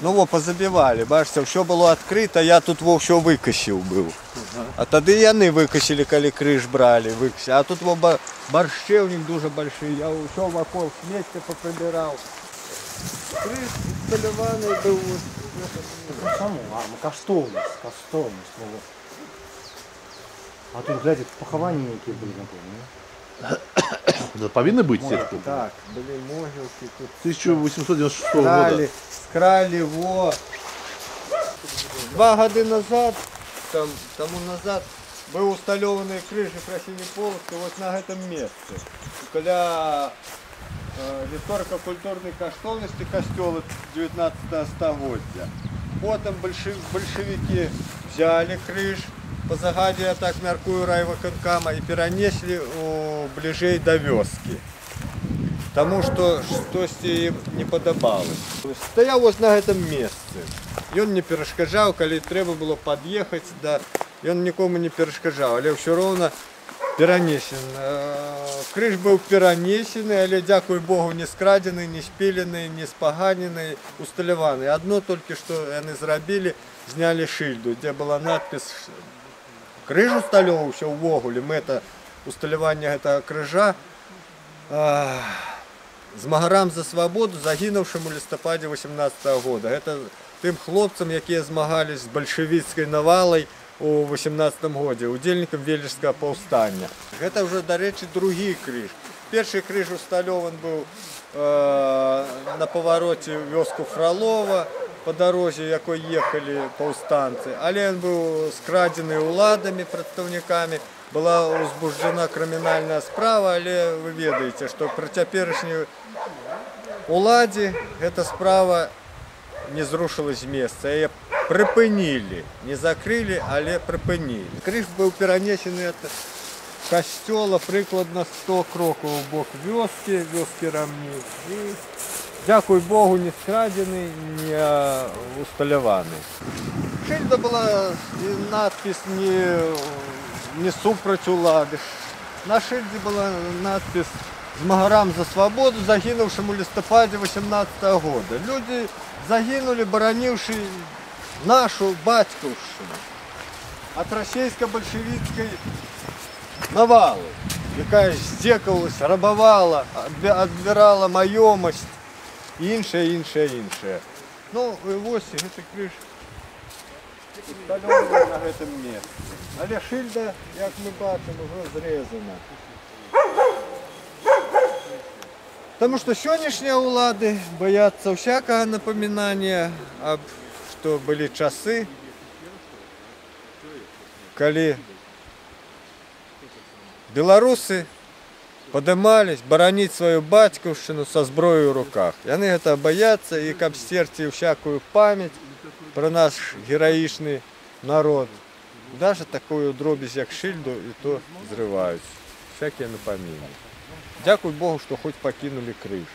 Ну во, позабивали, бачите, все было открыто, я тут во все выкосил был. А тогда яны выкосили, коли крыш брали, выкосили. А тут во борщи у них дуже большие, я все вокруг вместе поприбирал. Крыш поливаний был. Коштовність. А тут, глядите, поховання які були, напевно. Да, повинны быть сетки? Так, были могилки тут. 1896 года. Скрали, во. 2 года назад, тому назад, был усталеванный крыши красивой полоски вот на этом месте. Когда историко-культурной коштовности костела 19 століття. Потом большевики взяли крыш, по загаде, я так мяркую, райвиконкама и перенесли ближей до вёски. Тому что что-то им не подобалось. Стоял вот на этом месте. И он не перешкоджал, коли треба было подъехать, да, и он никому не перешкоджал, але все равно перенесен. Крыш был перенесенный, але, дякую Богу, не скраденный, не спиленный, не споганенный, усталеванный. Одно только что они зробили, сняли шильду, где была надпись «Крыж усталёваўся ўвогуле, мэта усталявання гэтага крыжа змагарам за свабоду, загінуўшым у лістападзе 18 года. Гэта тым хлопцам, якія змагались з бальшавіцкай навалай у 18 годзе, удзельнікам Вележскага паўстання. Гэта ўжо, дарэчы, другі крыж. Першы крыж усталёван быў на павароце вёску Фролова, по дарозе, якой ехали паўстанцы, але ён быў скрадзены уладамі, прадстаўнікамі, была узбуждена крымінальная справа, але вы ведаеце, што пры цяперашняй уладзе гэта справа не зрушылась з месца, яе прыпынілі, не закрылі, але прыпынілі. Крыж быў перанесены ад касцёла прыкладна 100 крокаў у бок вёскі рамні. Дякую Богу, не скрадзены, не усталяваны. Шильда была и надпись не супраць улады. На шильде была надпись «Змагарам за свободу, загинувшим у листопаде 18 года». Люди загинули, боронивши нашу батьківщину от российско-большевистской навалы, якая здзекалась, рабавала, адбірала маёмасць. Іншае. Ну, і вось гэты крыж усталёваны на гэтым месцы. Але шыльда, як мы бачым, ужо зрэзана. Таму што сённяшнія ўлады баяцца ўсякага напамінання, што былі часы, калі беларусы падымались бараніць сваю бацькаўшчыну са зброёй у руках. Яны гэта баяцца, і каб сцерці всякую памяць пра наш гераічны народ. Даже такую дробязь, як шыльду, і то зрываюць. Всякія напамінні. Дякуй Богу, што хоць пакінулі крыж.